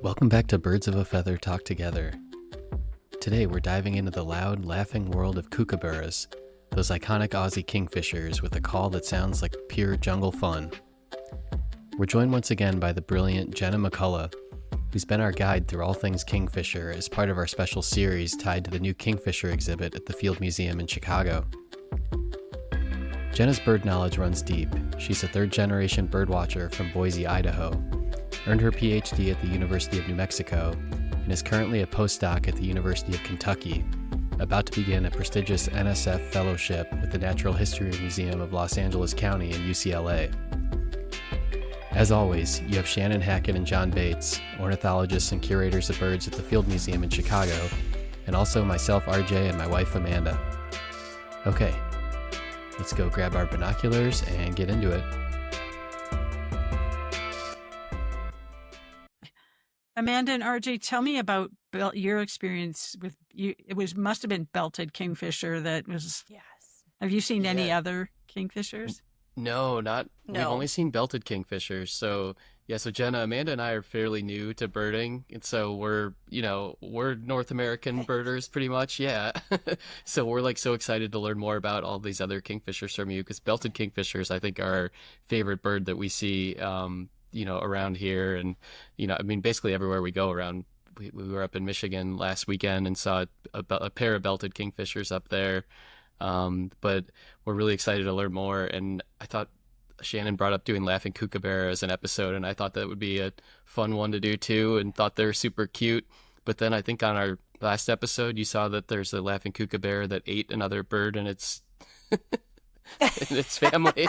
Welcome back to Birds of a Feather Talk Together. Today we're diving into the loud, laughing world of kookaburras, those iconic Aussie kingfishers with a call that sounds like pure jungle fun. We're joined once again by the brilliant Jenna McCullough, who's been our guide through all things kingfisher as part of our special series tied to the new Kingfisher exhibit at the Field Museum in Chicago. Jenna's bird knowledge runs deep. She's a third-generation birdwatcher from Boise, Idaho, earned her PhD at the University of New Mexico, and is currently a postdoc at the University of Kentucky, about to begin a prestigious NSF fellowship with the Natural History Museum of Los Angeles County in UCLA. As always, you have Shannon, Hackett, and John Bates, ornithologists and curators of birds at the Field Museum in Chicago, and also myself, RJ, and my wife, Amanda. Okay, let's go grab our binoculars and get into it. Amanda and RJ, tell me about your experience with you. Must have been belted kingfisher that was. Yes. Have you seen any other kingfishers? No, not. No. We've only seen belted kingfishers. So Jenna, Amanda, and I are fairly new to birding, and so we're North American birders pretty much. Yeah. So we're so excited to learn more about all these other kingfishers from you, because belted kingfishers, I think, are our favorite bird that we see. Around here, and basically everywhere we go around. We were up in Michigan last weekend and saw a pair of belted kingfishers up there, but we're really excited to learn more. And I thought Shannon brought up doing Laughing Kookaburra as an episode, and I thought that would be a fun one to do too, and thought they're super cute. But then I think on our last episode you saw that there's a Laughing Kookaburra that ate another bird and its and its family.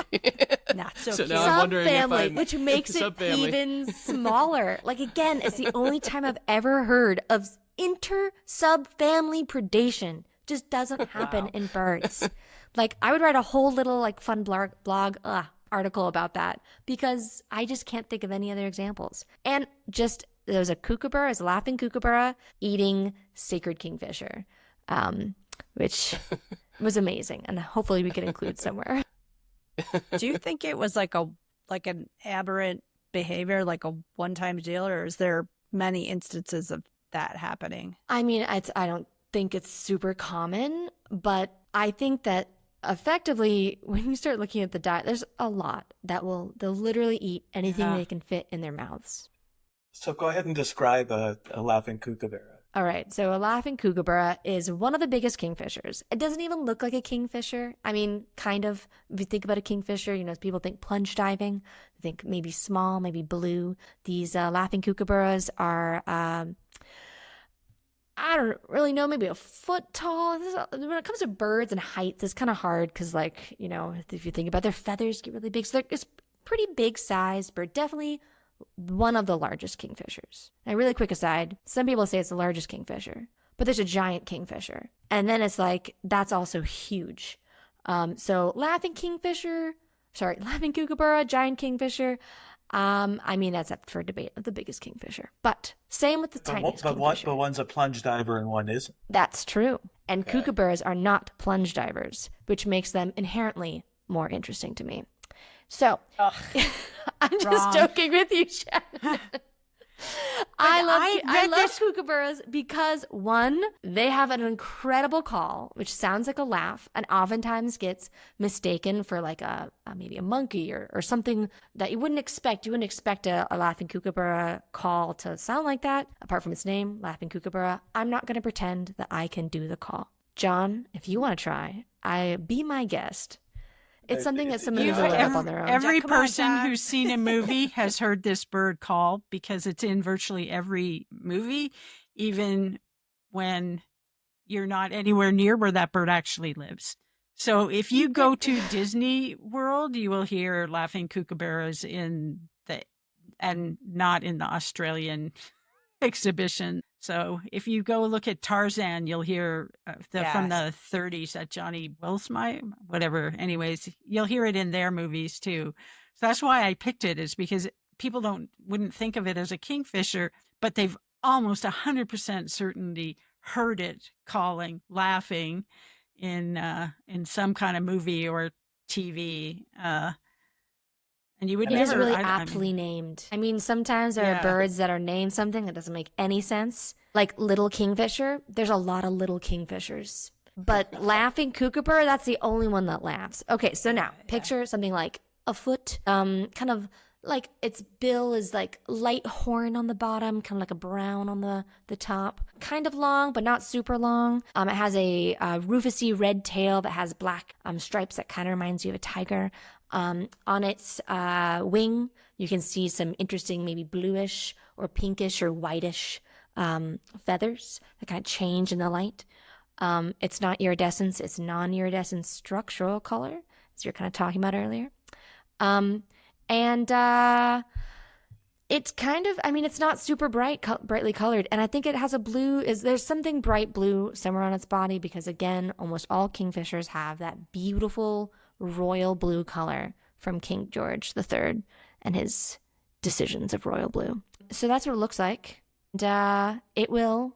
Not so, So cute. now I'm wondering Sub-family, if I'm which makes it sub-family. even smaller. Again, it's the only time I've ever heard of inter-sub-family predation. Just doesn't happen in birds. I would write a whole little fun blog article about that, because I just can't think of any other examples. And there was a kookaburra, a laughing kookaburra, eating sacred kingfisher, which was amazing, and hopefully we could include somewhere. Do you think it was an aberrant behavior, like a one-time deal, or is there many instances of that happening? I don't think it's super common, but I think that effectively, when you start looking at the diet, there's a lot they'll literally eat anything they can fit in their mouths. So go ahead and describe a laughing kookaburra. All right, so a laughing kookaburra is one of the biggest kingfishers. It doesn't even look like a kingfisher. Kind of. If you think about a kingfisher, people think plunge diving. They think maybe small, maybe blue. These laughing kookaburras are, I don't really know, maybe a foot tall. When it comes to birds and heights, it's kind of hard because, if you think about their feathers get really big. So it's pretty big sized bird. Definitely one of the largest kingfishers. Now, really quick aside, some people say it's the largest kingfisher, but there's a giant kingfisher. And then it's that's also huge. So laughing kookaburra, giant kingfisher. That's up for debate of the biggest kingfisher. But same with the tiniest kingfisher. But one's a plunge diver and one isn't. That's true. And Okay. kookaburras are not plunge divers, which makes them inherently more interesting to me. So, I'm just Wrong. joking with you, Shannon. I read love this- kookaburras because, one, they have an incredible call, which sounds like a laugh, and oftentimes gets mistaken for maybe a monkey or something that you wouldn't expect. You wouldn't expect a laughing kookaburra call to sound like that, apart from its name, Laughing Kookaburra. I'm not going to pretend that I can do the call. John, if you want to try, be my guest. It's something that somebody You've- will look up on their own. Every Come on, person Jack. who's seen a movie has heard this bird call, because it's in virtually every movie, even when you're not anywhere near where that bird actually lives. So if you go to Disney World, you will hear Laughing Kookaburras and not in the Australian exhibition. So if you go look at Tarzan, you'll hear from the 30s, that Johnny Wilsmire, whatever. Anyways, you'll hear it in their movies too. So that's why I picked it, is because people wouldn't think of it as a kingfisher, but they've almost 100% certainty heard it laughing in some kind of movie or TV. And you would It is never, really I aptly mean, named. I mean, sometimes there are Yeah. birds that are named something that doesn't make any sense. Like little kingfisher, there's a lot of little kingfishers. But laughing kookaburra, that's the only one that laughs. Okay, so now picture something like a foot, kind of like its bill is like light horn on the bottom, kind of like a brown on the top. Kind of long, but not super long. It has a rufusy red tail that has black stripes that kind of reminds you of a tiger. On its wing, you can see some interesting, maybe bluish or pinkish or whitish feathers that kind of change in the light. It's not iridescence, it's non-iridescent structural color, as you're kind of talking about earlier. It's kind of, I mean, it's not super brightly colored. And I think it has there's something bright blue somewhere on its body because, again, almost all kingfishers have that beautiful royal blue color from King George III and his decisions of royal blue. So that's what it looks like. And it will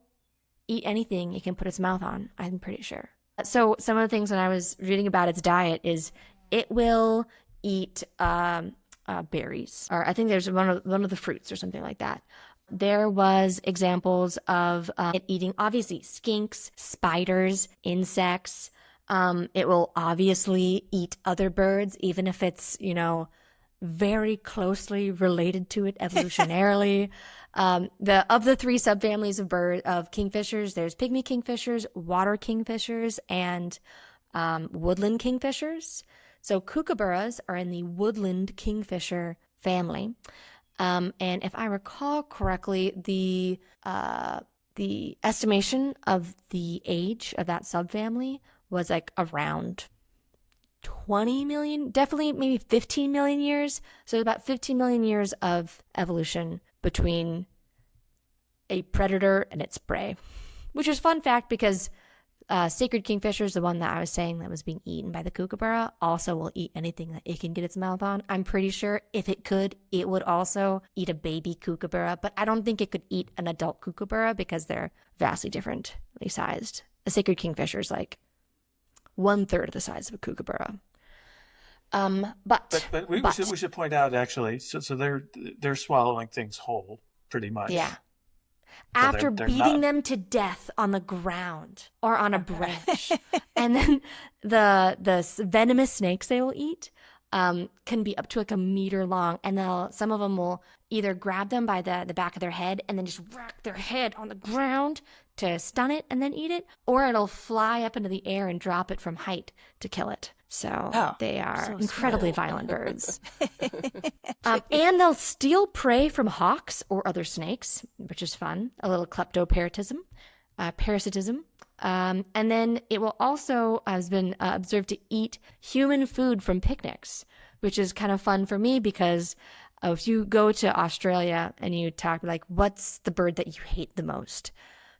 eat anything it can put its mouth on, I'm pretty sure. So some of the things when I was reading about its diet is it will eat berries, or I think there's one of the fruits or something like that. There was examples of it eating, obviously, skinks, spiders, insects. It will obviously eat other birds, even if it's, very closely related to it evolutionarily. Of the three subfamilies of kingfishers, there's pygmy kingfishers, water kingfishers, and woodland kingfishers. So kookaburras are in the woodland kingfisher family. And if I recall correctly, the estimation of the age of that subfamily was like around 20 million, definitely maybe 15 million years. So about 15 million years of evolution between a predator and its prey, which is fun fact because sacred kingfishers, the one that I was saying that was being eaten by the kookaburra, also will eat anything that it can get its mouth on. I'm pretty sure if it could, it would also eat a baby kookaburra, but I don't think it could eat an adult kookaburra because they're vastly differently sized. A sacred kingfisher is like 1/3 the size of a kookaburra. But we should point out actually, so they're swallowing things whole pretty much. Yeah. So After they're beating not- them to death on the ground or on a branch. And then the venomous snakes they will eat can be up to like a meter long. And some of them will either grab them by the back of their head and then just whack their head on the ground to stun it and then eat it. Or it'll fly up into the air and drop it from height to kill it. So they are incredibly violent birds. And they'll steal prey from hawks or other snakes, which is fun. A little parasitism. And then it will also has been observed to eat human food from picnics, which is kind of fun for me because if you go to Australia and you talk like, what's the bird that you hate the most?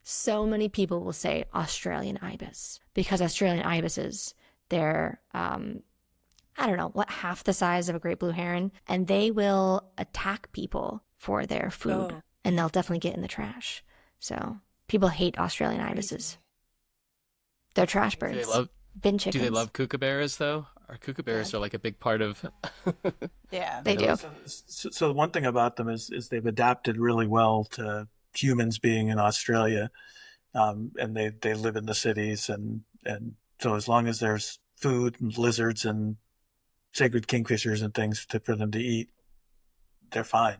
So many people will say Australian ibis because Australian ibises, they're, I don't know, half the size of a great blue heron, and they will attack people for their food, and they'll definitely get in the trash. So people hate Australian ibises. They're trash birds. Bin chickens. Do they love kookaburras though? Our kookaburras are like a big part of. Yeah, They do. So one thing about them is they've adapted really well to humans being in Australia, and they live in the cities, and so as long as there's food and lizards and sacred kingfishers and things for them to eat, they're fine.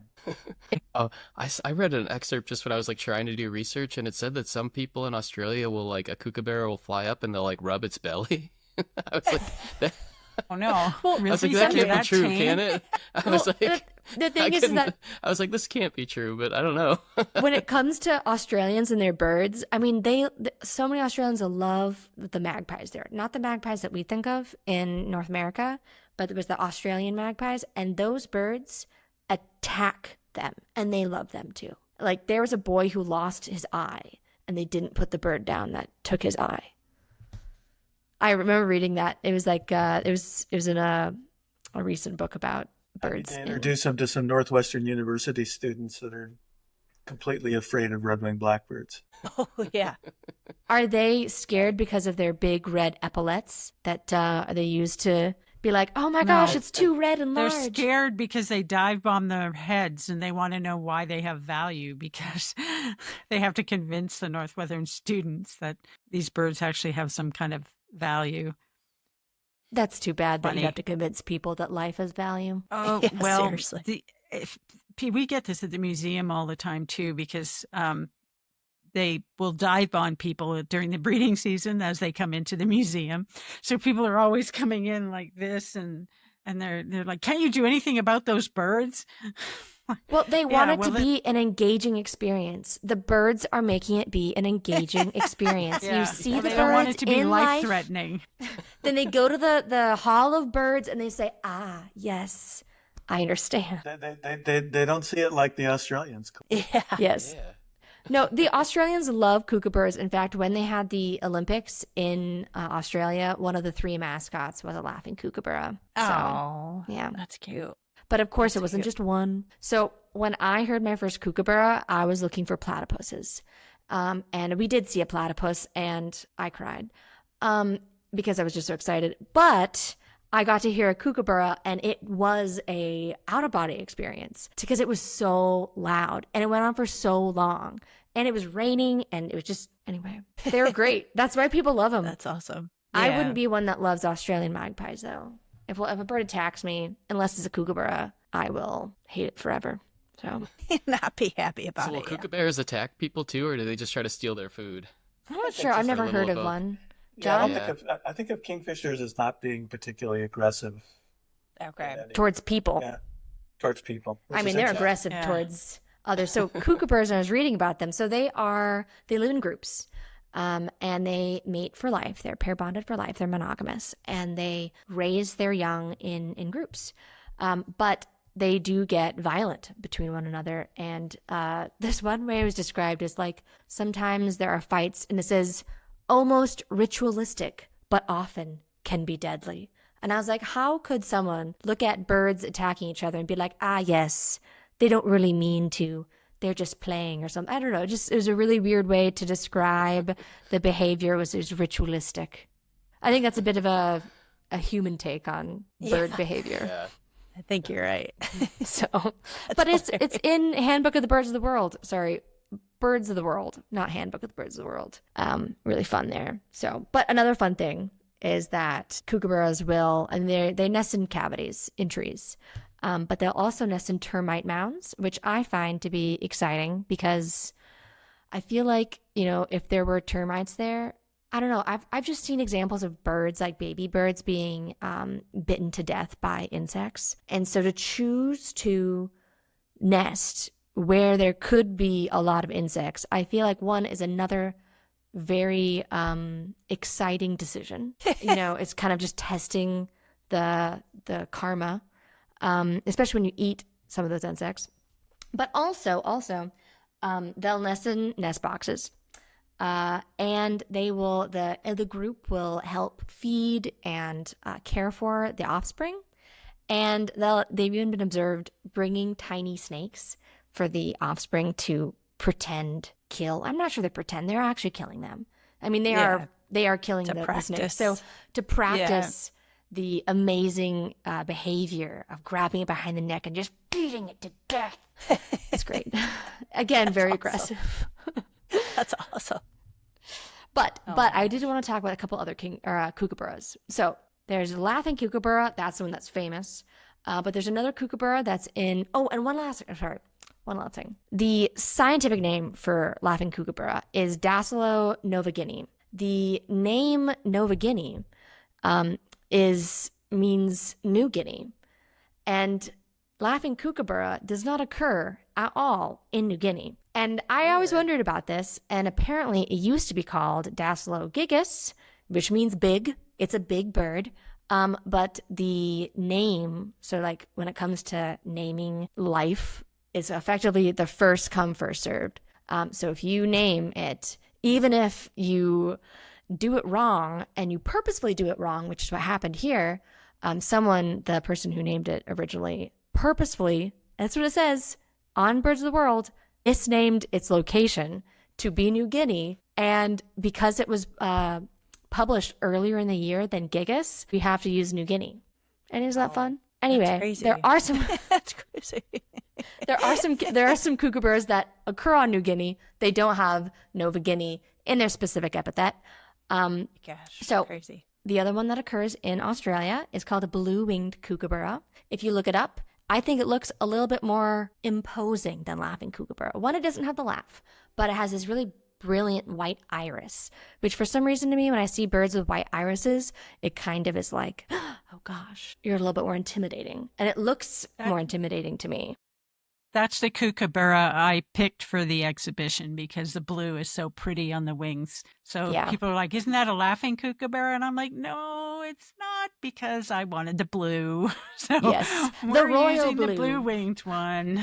I read an excerpt just when I was like trying to do research, and it said that some people in Australia will like a kookaburra will fly up and they'll like rub its belly. I was like, Oh no! Well, I was like, that can't be true, can it? I was like, the thing is that I was like, this can't be true, but I don't know. when it comes to Australians and their birds, I mean, so many Australians love the magpies there. Not the magpies that we think of in North America, but it was the Australian magpies, and those birds attack them, and they love them too. Like there was a boy who lost his eye, and they didn't put the bird down that took his eye. I remember reading that. It was like it was in a recent book about birds. I need to introduce them to some Northwestern University students that are completely afraid of red-winged blackbirds. Oh, yeah. Are they scared because of their big red epaulets that they use to be like, oh my No. gosh, it's too red and They're large. scared because they dive bomb their heads and they want to know why they have value, because they have to convince the Northwestern students that these birds actually have some kind of value. That's too bad that Funny. you have to convince people that life has value. Oh, Yeah, well, seriously. we get this at the museum all the time too, because they will dive bomb people during the breeding season as they come into the museum. So people are always coming in like this, and they're like, "Can't you do anything about those birds?" Well, they want it well, to be an engaging experience. The birds are making it be an engaging experience. You see Well, the they don't want it birds to be in life life. threatening. Then they go to the Hall of Birds and they say, ah, yes, I understand. They don't see it like the Australians. Yeah. Yes. Yeah. No, the Australians love kookaburras. In fact, when they had the Olympics in Australia, one of the 3 mascots was a laughing kookaburra. So, Oh, yeah. that's cute. But of course, it That's wasn't cute. just one. So when I heard my first kookaburra, I was looking for platypuses. And we did see a platypus, and I cried because I was just so excited. But I got to hear a kookaburra, and it was a out-of-body experience because it was so loud, and it went on for so long. And it was raining, and it was just, anyway, they were great. That's why people love them. That's awesome. I Yeah. wouldn't be one that loves Australian magpies, though. If a bird attacks me, unless it's a kookaburra, I will hate it forever. So Not be happy about So will it. Yeah. kookaburras attack people too, or do they just try to steal their food? I'm not think sure. I've just a never little heard of of both. one. Yeah, John? I think of kingfishers as not being particularly aggressive. Okay. Towards people. Yeah, towards people. I which mean, is they're interesting. aggressive Yeah. towards others. So kookaburras, I was reading about them. So they live in groups. And they mate for life. They're pair bonded for life. They're monogamous, and they raise their young in groups. But they do get violent between one another. And this one way it was described as like sometimes there are fights, and it says almost ritualistic, but often can be deadly. And I was like, how could someone look at birds attacking each other and be like, ah, yes, they don't really mean to. They're just playing or something. I don't know. It was a really weird way to describe the behavior. It was ritualistic. I think that's a bit of a human take on bird behavior. Yeah. I think you're right. So, but it's in Handbook of the Birds of the World. Sorry, Birds of the World, not Handbook of the Birds of the World. Really fun there. So, but another fun thing is that kookaburras will, and they nest in cavities in trees. But they'll also nest in termite mounds, which I find to be exciting because I feel like, if there were termites there, I don't know. I've just seen examples of birds, like baby birds, being bitten to death by insects. And so to choose to nest where there could be a lot of insects, I feel like one is another very exciting decision. It's kind of just testing the karma. Especially when you eat some of those insects. But also, they'll nest in nest boxes. And the group will help feed and care for the offspring. And they've even been observed bringing tiny snakes for the offspring to pretend kill. I'm not sure they pretend, they're actually killing them. I mean, they are killing the snakes. practice. So to practice the amazing behavior of grabbing it behind the neck and just beating it to death. It's great. Again, very aggressive. That's awesome. But I did want to talk about a couple other kookaburras. So there's Laughing Kookaburra. That's the one that's famous. But there's another kookaburra that's in. Oh, and one last thing. The scientific name for Laughing Kookaburra is Dactylo novaguinea. The name Nova Guinea means New Guinea, and Laughing Kookaburra does not occur at all in New Guinea. And I always wondered about this, and apparently it used to be called Dactylo gigas, which means big. It's a big bird. But the name, so like when it comes to naming life, is effectively the first come, first served. So if you name it, even if you do it wrong and you purposefully do it wrong, which is what happened here, the person who named it originally purposefully, that's what it says on Birds of the World, misnamed its location to be New Guinea. And because it was published earlier in the year than Gigas, we have to use New Guinea. And isn't that fun? That's Anyway, crazy. there are some That's crazy. there are some kookaburras that occur on New Guinea. They don't have Nova Guinea in their specific epithet. Gosh, So- crazy. The other one that occurs in Australia is called a blue-winged kookaburra. If you look it up, I think it looks a little bit more imposing than Laughing Kookaburra. One, it doesn't have the laugh, but it has this really brilliant white iris, which for some reason to me, when I see birds with white irises, it kind of is like, oh gosh, you're a little bit more intimidating. And it looks more intimidating to me. That's the kookaburra I picked for the exhibition because the blue is so pretty on the wings. So Yeah. people are like, isn't that a laughing kookaburra? And I'm like, no, it's not, because I wanted the blue. So Yes, the we're royal using blue. the blue-winged one.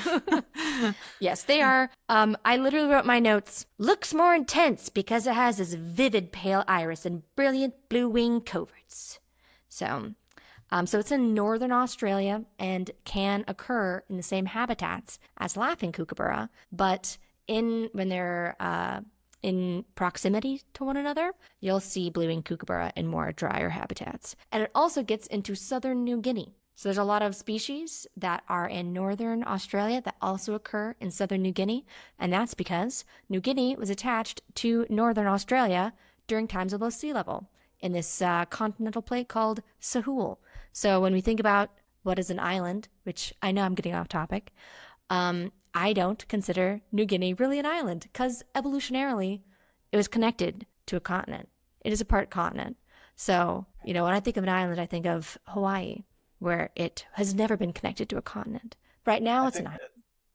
Yes, they are. I literally wrote my notes. Looks more intense because it has this vivid pale iris and brilliant blue-winged coverts. So it's in northern Australia and can occur in the same habitats as Laughing Kookaburra, but when they're in proximity to one another, you'll see blue-winged kookaburra in more drier habitats. And it also gets into southern New Guinea. So there's a lot of species that are in northern Australia that also occur in southern New Guinea, and that's because New Guinea was attached to northern Australia during times of low sea level in this continental plate called Sahul. So when we think about what is an island, which I know I'm getting off topic, I don't consider New Guinea really an island because evolutionarily it was connected to a continent. It is a part continent. So, when I think of an island, I think of Hawaii, where it has never been connected to a continent. Right now, it's an island.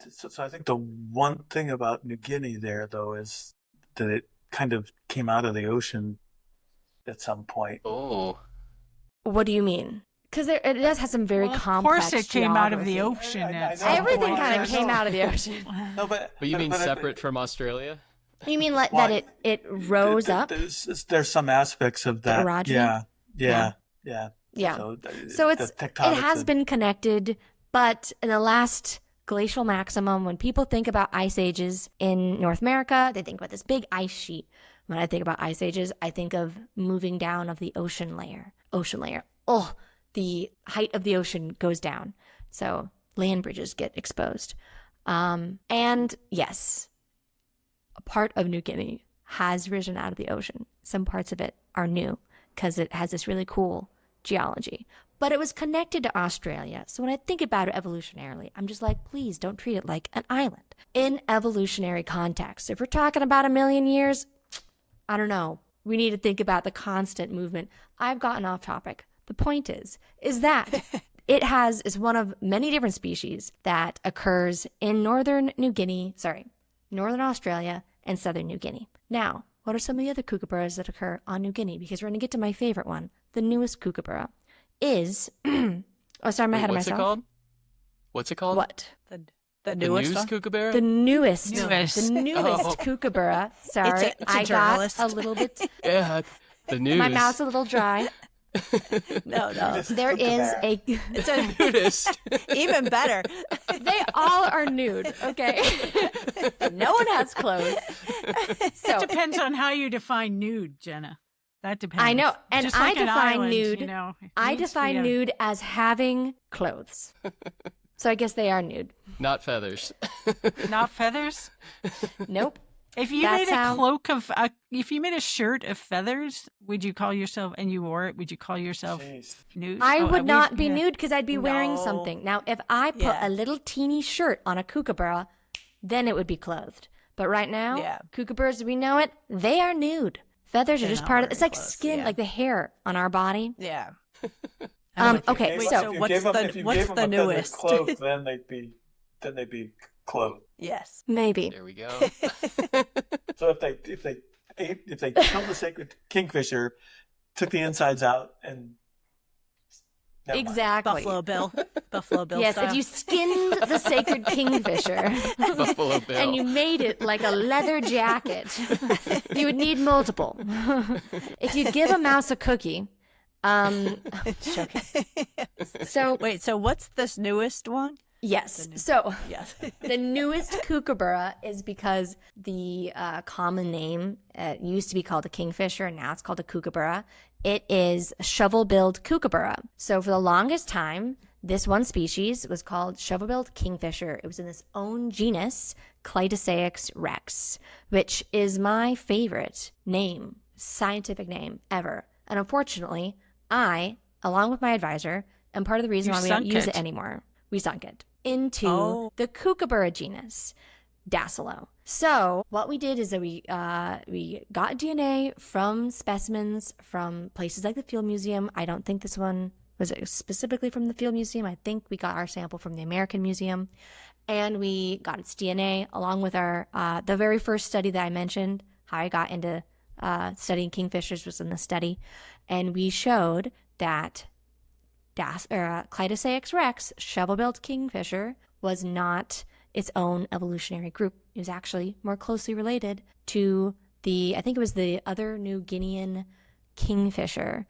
So I think the one thing about New Guinea there, though, is that it kind of came out of the ocean at some point. Oh. What do you mean? Because it does have some very Well, complex of course it came out of the geography. ocean. I at know. some Everything point. kind of came out of the ocean. No, but But you mean but separate from Australia? You mean like Why? that it rose up? There's some aspects of that. orogeny? Yeah. Yeah. So So the it tectonics has of- been connected, but in the last glacial maximum, when people think about ice ages in North America, they think about this big ice sheet. When I think about ice ages, I think of moving down of the ocean layer. Oh, the height of the ocean goes down. So land bridges get exposed. And yes, a part of New Guinea has risen out of the ocean. Some parts of it are new because it has this really cool geology. But it was connected to Australia. So when I think about it evolutionarily, I'm just like, please don't treat it like an island. In evolutionary context, if we're talking about 1 million years, I don't know. We need to think about the constant movement. I've gotten off topic. The point is that is one of many different species that occurs in northern Australia and southern New Guinea. Now, what are some of the other kookaburras that occur on New Guinea? Because we're going to get to my favorite one. The newest kookaburra is, oh, sorry, I'm ahead of myself. What's it called? What? The The newest news one? kookaburra? The newest Oh. kookaburra. Sorry, It's a I journalist. got a little bit, Yeah, the news. my mouth's a little dry. No. There is a, It's a Nudist. even better. they all are nude, okay? No one has clothes. So, It depends on how you define nude, Jenna. That depends. I know, and Just I like an define island, nude. I Nude's define freedom. nude as having clothes. So I guess they are nude. Not feathers. Not feathers. Nope. If you That's made a how- cloak of, if you made a shirt of feathers, would you call yourself, and you wore it, would you call yourself Jeez. nude? I would not be yeah. nude because I'd be wearing No. something. Now, if I put Yeah. a little teeny shirt on a kookaburra, then it would be clothed. But right now, Yeah. kookaburras, as we know it, they are nude. Feathers are They're just not part of it's wearing like clothes, skin, yeah. like the hair on our body. Yeah. Okay, Wait, so so If you what's gave them- the- if you what's gave them the a feathered newest? cloak, then they'd be clothed. Yes. maybe. There we go. So if they killed the sacred kingfisher, took the insides out, and never mind. Exactly. Buffalo Bill Yes, style. if you skinned the sacred kingfisher Buffalo Bill. and you made it like a leather jacket, you would need multiple. If you give a mouse a cookie, joking. So Wait, so what's this newest one? yes, so Yes. the newest kookaburra is because the common name used to be called a kingfisher and now it's called a kookaburra, It is shovel-billed kookaburra. So for the longest time, this one species was called shovel-billed kingfisher. It was in its own genus, Clitosaex rex, which is my favorite name, scientific name ever. And unfortunately, I, along with my advisor, am part of the reason why we don't use it anymore. We sunk it into the kookaburra genus, Dacelo. So what we did is that we got DNA from specimens from places like the Field Museum. I don't think this one was specifically from the Field Museum. I think we got our sample from the American Museum, and we got its DNA along with our the very first study that I mentioned. How I got into studying kingfishers was in the study, and we showed that Clitosaex rex, shovel-billed kingfisher, was not its own evolutionary group. It was actually more closely related to I think it was the other New Guinean kingfisher,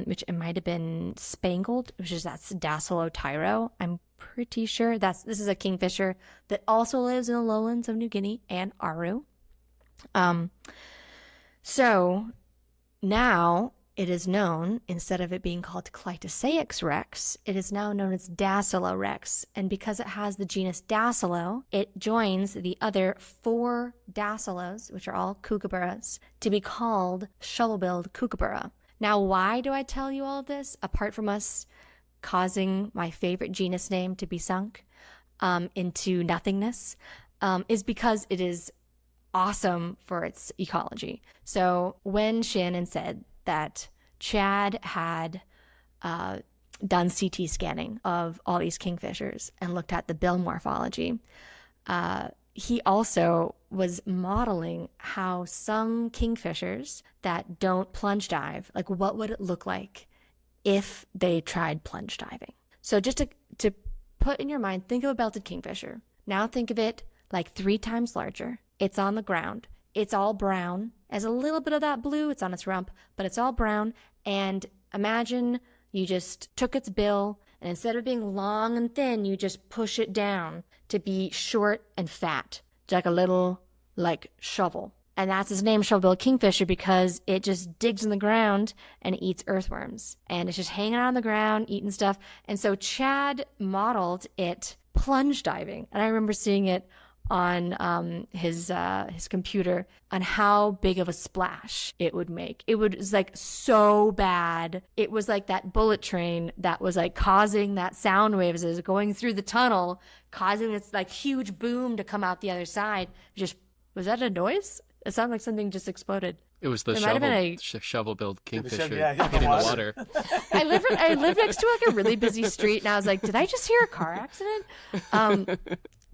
which it might have been spangled, that's Dasylotyro. I'm pretty sure this is a kingfisher that also lives in the lowlands of New Guinea and Aru. So now it is known, instead of it being called Clitosaex rex, it is now known as Dacelo rex. And because it has the genus Dacelo, it joins the other 4 Dacelos, which are all kookaburras, to be called shovel-billed kookaburra. Now, why do I tell you all of this, apart from us causing my favorite genus name to be sunk into nothingness, is because it is awesome for its ecology. So when Shannon said that Chad had done CT scanning of all these kingfishers and looked at the bill morphology, he also was modeling how some kingfishers that don't plunge dive, like what would it look like if they tried plunge diving. So just to put in your mind, think of a belted kingfisher. Now think of it like 3 times larger. It's on the ground. It's all brown. As a little bit of that blue, it's on its rump, but it's all brown. And imagine you just took its bill, and instead of being long and thin, you just push it down to be short and fat, like a little, shovel. And that's its name, shovel-billed kingfisher, because it just digs in the ground and eats earthworms. And it's just hanging out on the ground, eating stuff. And so Chad modeled it plunge diving. And I remember seeing it on his computer on how big of a splash it would make. It was so bad. It was like that bullet train that was causing that sound wave as it was going through the tunnel, causing this huge boom to come out the other side. Was that a noise? It sounded like something just exploded. It was the shovel-billed kingfisher hitting the water. I live next to a really busy street, and I was like, did I just hear a car accident?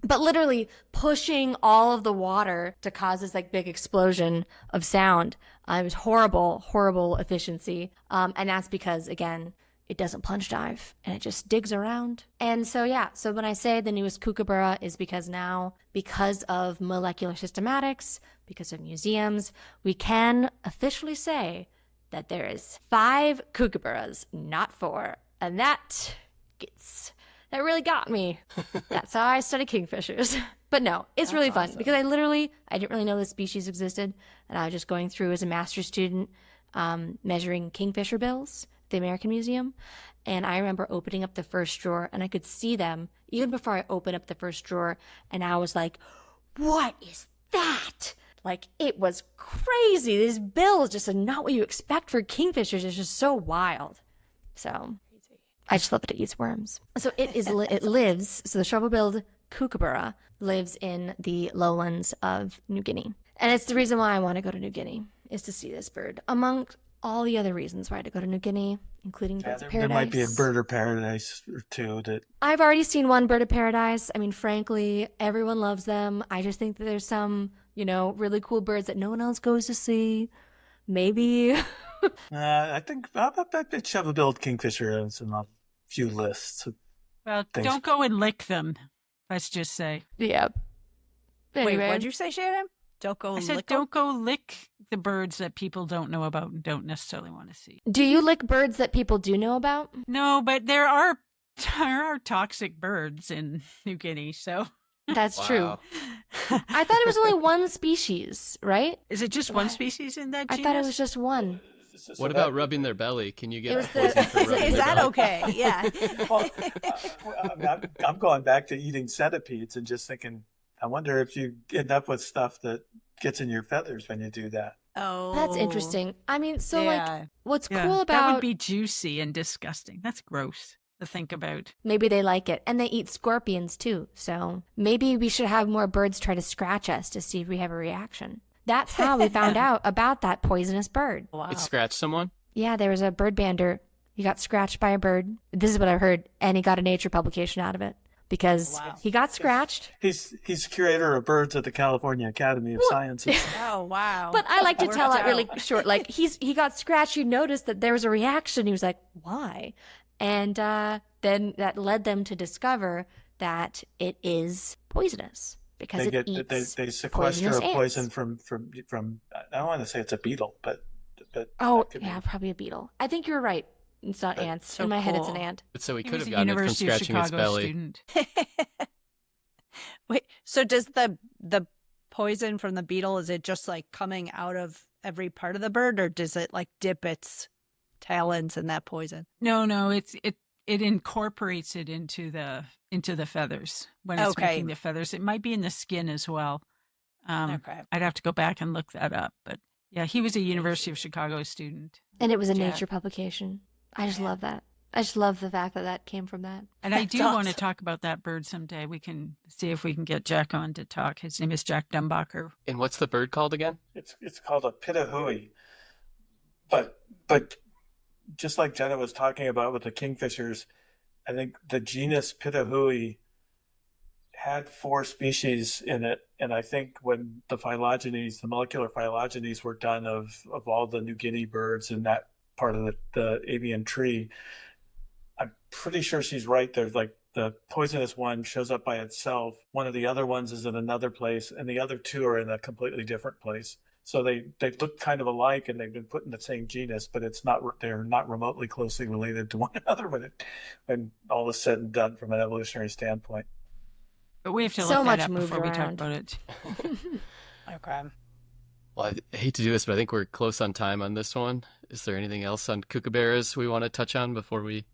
But literally pushing all of the water to cause this big explosion of sound. It was horrible efficiency. And that's because, again, it doesn't plunge dive and it just digs around. And so, so when I say the newest kookaburra is because now, because of molecular systematics, because of museums, we can officially say that there is 5 kookaburras, not 4. And that really got me. That's how I study kingfishers. But no, it's really fun because I didn't really know this species existed. And I was just going through as a master's student, measuring kingfisher bills at the American Museum. And I remember opening up the first drawer and I could see them even before I opened up the first drawer. And I was like, what is that? It was crazy. These bills just are not what you expect for kingfishers. It's just so wild. So I just love that it eats worms. So it lives, so the shovel-billed kookaburra lives in the lowlands of New Guinea. And it's the reason why I want to go to New Guinea, is to see this bird, among all the other reasons why to go to New Guinea, including birds of paradise. There might be a bird of paradise or two that... I've already seen one bird of paradise. I mean, frankly, everyone loves them. I just think that there's some, really cool birds that no one else goes to see. Maybe... I think that shovel-billed kingfisher is in a few lists. Well, don't go and lick them. Let's just say. Yeah. Anyway. Wait, what'd you say, Shannon? Don't go. I said, don't go lick the birds that people don't know about and don't necessarily want to see. Do you lick birds that people do know about? No, but there are toxic birds in New Guinea, so. That's true. I thought it was only one species, right? Is it just one species in that genus? I thought it was just one. So What about rubbing their belly? Can you It get was poisoned for Is, rubbing is their that belly? okay? Yeah. Well, I mean, I'm going back to eating centipedes and just thinking, I wonder if you end up with stuff that gets in your feathers when you do that. Oh, That's interesting. I mean, so like, yeah. what's Yeah, cool that about would be juicy and disgusting. That's gross to think about. maybe they like it, and they eat scorpions too. So maybe we should have more birds try to scratch us to see if we have a reaction. That's how we found out about that poisonous bird. Wow. It scratched someone? Yeah, there was a bird bander. He got scratched by a bird. This is what I heard, and he got a Nature publication out of it because Wow. he got scratched. He's curator of birds at the California Academy of Sciences. Oh, wow. But I like to tell Worked that really out. short. Like he got scratched. You noticed that there was a reaction. He was like, "Why?" And then that led them to discover that it is poisonous because They it get eats they sequester poisonous a poison ants. from I don't want to say it's a beetle, but Oh, that could yeah, be. probably a beetle. I think you're right. It's not But- ants. So In my head, it's an cool. ant. So he He could was have a gotten it from University of scratching his Chicago belly. student. Wait, so does the poison from the beetle, is it just like coming out of every part of the bird, or does it like dip its talons in that poison? No, it incorporates it into the feathers when it's Okay. making the feathers. It might be in the skin as well. Okay. I'd have to go back and look that up, but yeah, he was a University of Chicago student. And it was a Jack. Nature publication. I just love that. I just love the fact that that came from that. And I That's do want to awesome. talk about that bird someday. We can see if we can get Jack on to talk. His name is Jack Dumbacher. And what's the bird called again? It's called a pitahui, but just like Jenna was talking about with the kingfishers, I think the genus pitahui had 4 species in it, and I think when the molecular phylogenies were done of all the New Guinea birds in that part of the avian tree, I'm pretty sure she's right. There's like the poisonous one shows up by itself. One of the other ones is in another place, and the other 2 are in a completely different place. So they look kind of alike, and they've been put in the same genus, but they're not remotely closely related to one another when all is said and done from an evolutionary standpoint. But we have to So look that much up moved before we talk around. about it. Okay. Well, I hate to do this, but I think we're close on time on this one. Is there anything else on kookaburras we want to touch on before we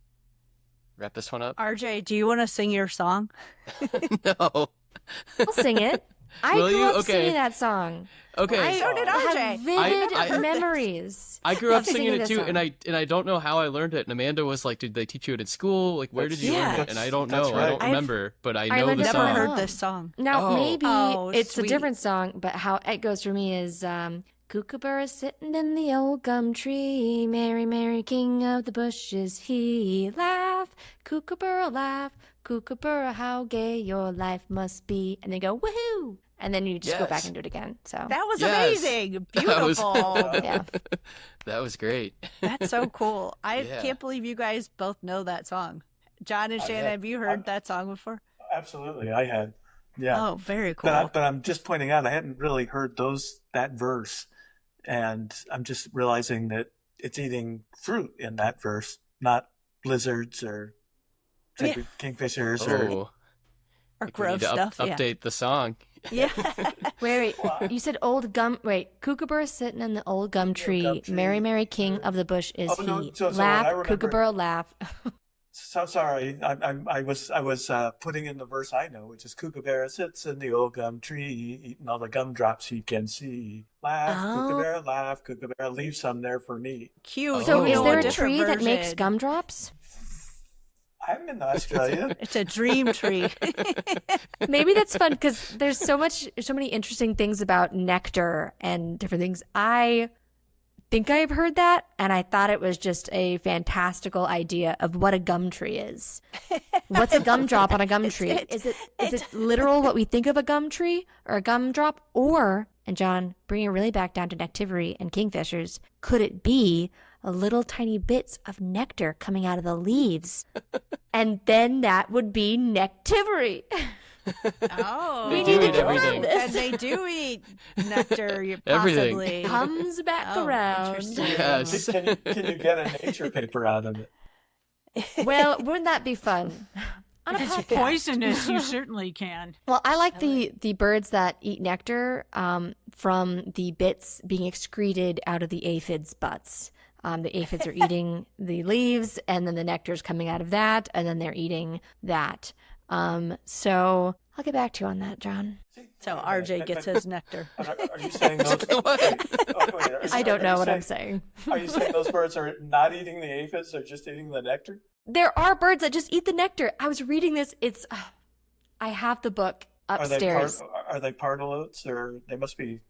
wrap this one up? RJ, do you want to sing your song? No. I'll sing it. I Will grew you? up Okay. singing that song. Okay. So did I RJ. have vivid I- memories. I grew up of singing singing it this too, song. and I don't know how I learned it. And Amanda was like, "Did they teach you it in school? Like, where did you learn it?" And I don't That's know. I right. don't remember, but I I know learned the it Never from song. heard Mom. this song. Now, Oh. maybe Oh, it's sweet. a different song, but how it goes for me is Kookaburra sitting in the old gum tree, Mary, Mary, king of the bushes, he laugh, Kookaburra, how gay your life must be. And they go, woohoo! And then you just go back Yes. and do it again. So That was Yes. amazing. That was- Beautiful. yeah. That was great. That's so cool. I Yeah. can't believe you guys both know that song. John and Shannon, have you heard that song before? Absolutely, I had. Yeah. Oh, very cool. But I'm just pointing out I hadn't really heard that verse, and I'm just realizing that it's eating fruit in that verse, not lizards or sacred kingfishers or. Oh, Or we need gross to stuff. update the song. Yeah. Wait, you said Kookaburra sitting in the old gum tree, tree. Mary, Mary, king of the bush is Oh, no, he. so what Laugh, I remember- Kookaburra, laugh. So sorry, I was putting in the verse I know, which is Kookaburra sits in the old gum tree, eating all the gumdrops he can see. Oh. Laugh, Kookaburra, leave some there for me. Cute. So Oh. is there a different tree that makes version. gumdrops? I'm in Australia. It's a dream tree. Maybe that's fun because there's so many interesting things about nectar and different things. I think I've heard that, and I thought it was just a fantastical idea of what a gum tree is. What's a gumdrop on a gum tree? Is it literal what we think of a gum tree or a gumdrop? Or, and John, bringing it really back down to nectivity and kingfishers, could it be a little tiny bits of nectar coming out of the leaves? And then that would be nectivity. Oh. They We do need to eat everything. confirm this. And they do eat nectar, Everything. possibly. Comes back Oh, around. interesting. Yes. Can you get a nature paper out of it? Well, wouldn't that be fun? On a If it's podcast. poisonous, you certainly can. Well, I like the birds that eat nectar from the bits being excreted out of the aphids' butts. The aphids are eating the leaves, and then the nectar is coming out of that, and then they're eating that. So I'll get back to you on that, John. So RJ gets his nectar. Are you saying those? I don't know what I'm saying. Are you saying those birds are not eating the aphids? They're just eating the nectar? There are birds that just eat the nectar. I was reading this. I have the book upstairs. Are they pardalotes, or they must be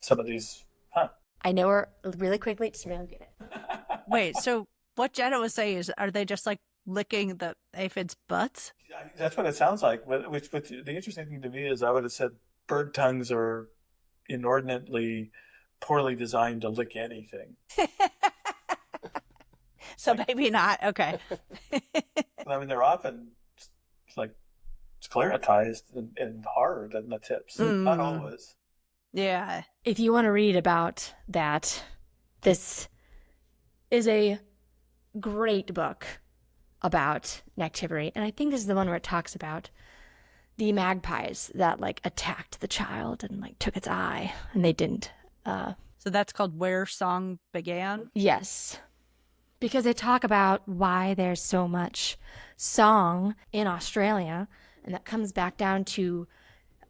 some of these? Huh? I know her really quickly. Just really get it. Wait, so what Jenna was saying is, are they just like licking the aphids' butts? That's what it sounds like. Which the interesting thing to me is, I would have said bird tongues are inordinately poorly designed to lick anything. So maybe not. Okay. I mean, they're often like sclerotized and hard in the tips. Not always. Yeah. If you want to read about that, this is a great book about nectivity. And I think this is the one where it talks about the magpies that like attacked the child and like took its eye, and they didn't. So that's called Where Song Began? Yes. Because they talk about why there's so much song in Australia, and that comes back down to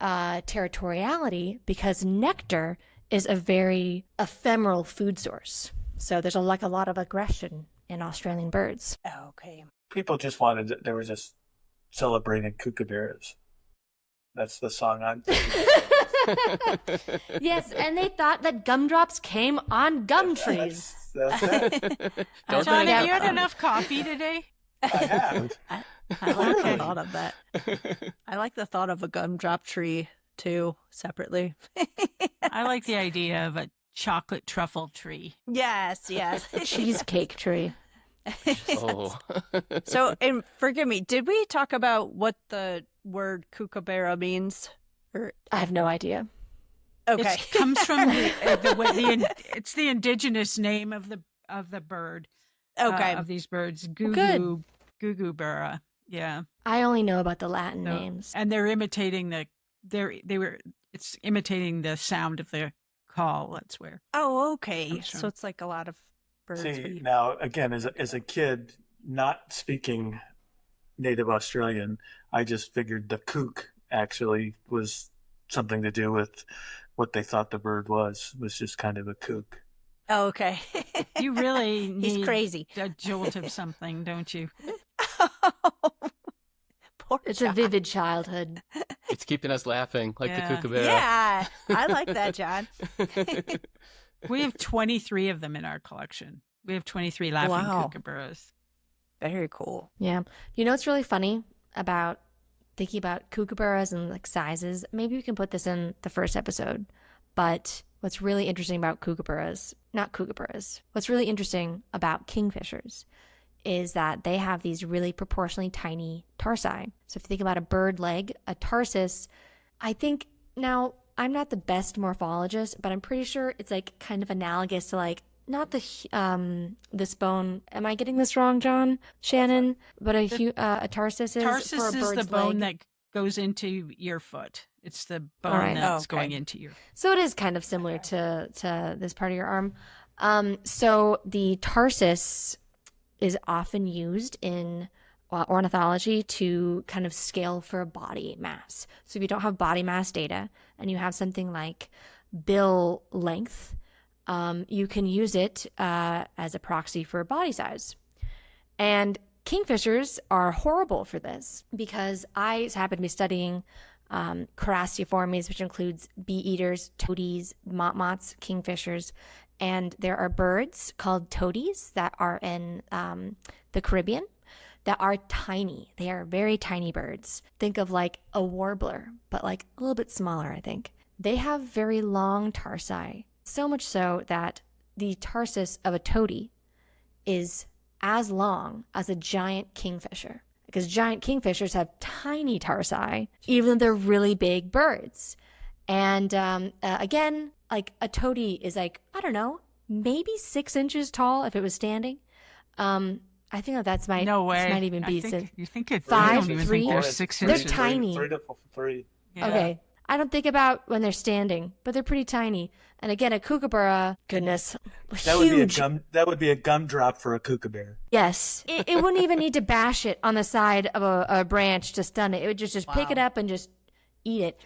territoriality, because nectar is a very ephemeral food source. So there's a lot of aggression in Australian birds. Okay. People just they were just celebrating kookaburras. That's the song I'm thinking. Yes, and they thought that gumdrops came on gum trees. That's it. Don't John, they? have you had enough coffee today? I have. I like the thought of that. I like the thought of a gumdrop tree too, separately. I like the idea of a chocolate truffle tree. Yes. Cheesecake tree. Oh. So, and forgive me, did we talk about what the word kookaburra means? Or I have no idea. okay, It comes from it's the indigenous name of the bird. okay. Of these birds, Good. Kookaburra. Yeah, I only know about the Latin So- names. and they're imitating it's imitating the sound of the call. That's where. Oh, okay. I'm sure. So it's like a lot of birds. See, now again, as a kid, not speaking native Australian, I just figured the kook actually was something to do with what they thought the bird was just kind of a kook. Oh, okay. You really He's need crazy. a jolt of something, don't you? Poor It's John. a vivid childhood. It's keeping us laughing like Yeah. the kookaburra. Yeah, I like that, John. We have 23 of them in our collection. We have 23 laughing Wow. kookaburras. Very cool. Yeah. You know what's really funny about thinking about kookaburras and like sizes? Maybe we can put this in the first episode. But what's really interesting about what's really interesting about kingfishers is that they have these really proportionally tiny tarsi. So if you think about a bird leg, a tarsus, I think, now I'm not the best morphologist, but I'm pretty sure it's like kind of analogous to like, not this bone. Am I getting this wrong, John? Shannon? But a tarsus is Tarsus for a is bird's the bone leg. that goes into your foot. It's the bone All right. that's Oh, okay. going into your. So it is kind of similar to this part of your arm. So the tarsus is often used in ornithology to kind of scale for body mass. So if you don't have body mass data and you have something like bill length, you can use it as a proxy for body size. And kingfishers are horrible for this because I happen to be studying Carastiformes, which includes bee eaters, toadies, motmots, kingfishers, and there are birds called toadies that are in the Caribbean that are tiny. They are very tiny birds. Think of like a warbler, but like a little bit smaller, I think. They have very long tarsi, so much so that the tarsus of a toady is as long as a giant kingfisher. Because giant kingfishers have tiny tarsi, even though they're really big birds. And again, like a toady is like, I don't know, maybe 6 inches tall if it was standing. I think that's my No way. This might even I be think, you think it's. Five, I don't even three? think they're 6 They're inches. tiny. Three to three. Yeah. Okay. I don't think about when they're standing, but they're pretty tiny. And again, a kookaburra, goodness, That would huge. that would be a gumdrop for a kookaburra. Yes, it wouldn't even need to bash it on the side of a branch to stun it. It would just pick it up and just eat it.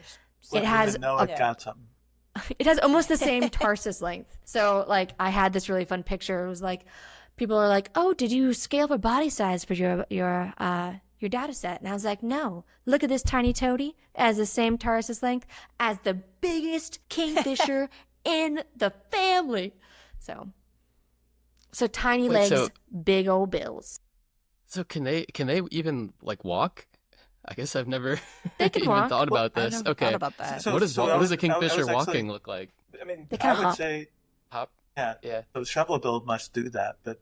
It has It got something. it has almost the same tarsus length. So like I had this really fun picture. It was like people are like, "Oh, did you scale for body size for your data set?" And I was like, "No. Look at this tiny toady. It has the same tarsus length as the biggest kingfisher in the family." So tiny Wait, legs, big old bills. So can they even like walk? I guess I've never They can even walk. thought about I this. never Okay. thought about that. What does I was a kingfisher actually- walking look like? I mean, They I kinda would hop. say, Hop? yeah, Yeah. so shovelbill must do that, but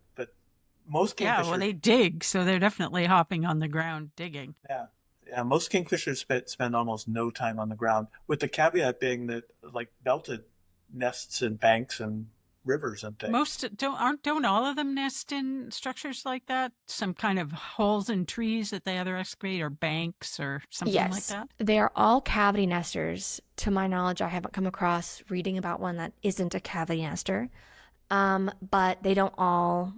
most Yeah, kingfishers, well, they dig, so they're definitely hopping on the ground digging. yeah, most kingfishers spend almost no time on the ground, with the caveat being that like belted nests in banks and rivers and things. Don't all of them nest in structures like that? Some kind of holes in trees that they either excavate or banks or something like that? They are all cavity nesters. To my knowledge, I haven't come across reading about one that isn't a cavity nester. But they don't all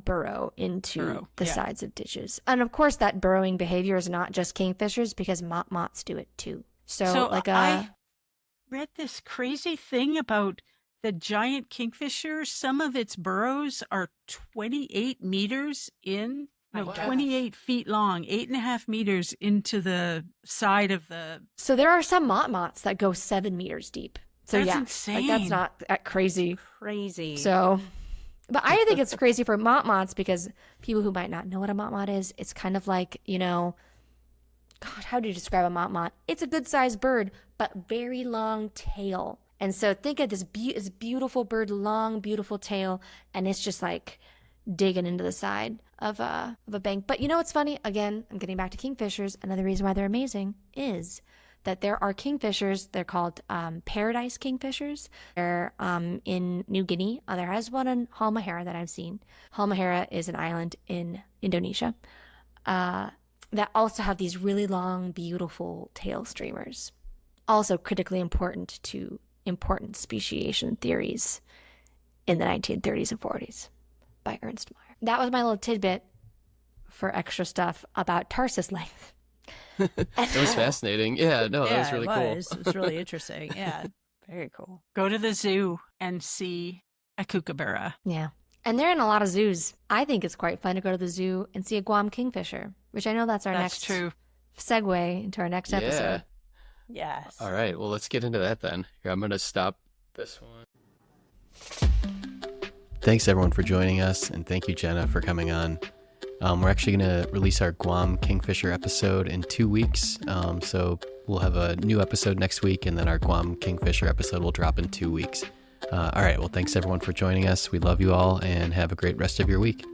burrow into the sides of ditches. And of course, that burrowing behavior is not just kingfishers because moths do it too. So like I read this crazy thing about the giant kingfisher. Some of its burrows are 28 meters in, no, 28 feet long, 8.5 meters into the side of the. So there are some moths that go 7 meters deep. So That's yeah, insane. like that's not that crazy. Crazy. So, but I think it's crazy for moths because people who might not know what a moth is, it's kind of like, God, how do you describe a moth? It's a good sized bird, but very long tail. And so think of this beautiful bird, long, beautiful tail, and it's just like digging into the side of a bank. But you know what's funny? Again, I'm getting back to kingfishers. Another reason why they're amazing is that there are kingfishers. They're called paradise kingfishers. They're in New Guinea. There is one in Halmahera that I've seen. Halmahera is an island in Indonesia that also have these really long, beautiful tail streamers. Also critically important to important speciation theories in the 1930s and 40s by Ernst Mayr. That was my little tidbit for extra stuff about tarsus length. It was fascinating. Yeah, no, that was really cool. It was really interesting. Yeah, very cool. Go to the zoo and see a kookaburra. Yeah. And they're in a lot of zoos. I think it's quite fun to go to the zoo and see a Guam kingfisher, which I know that's next true. segue into our next episode. Yes. All right, well, let's get into that then. Here, I'm going to stop this one. Thanks, everyone, for joining us, and thank you, Jenna, for coming on. We're actually going to release our Guam Kingfisher episode in 2 weeks, so we'll have a new episode next week, and then our Guam Kingfisher episode will drop in 2 weeks. All right, well, thanks, everyone, for joining us. We love you all, and have a great rest of your week.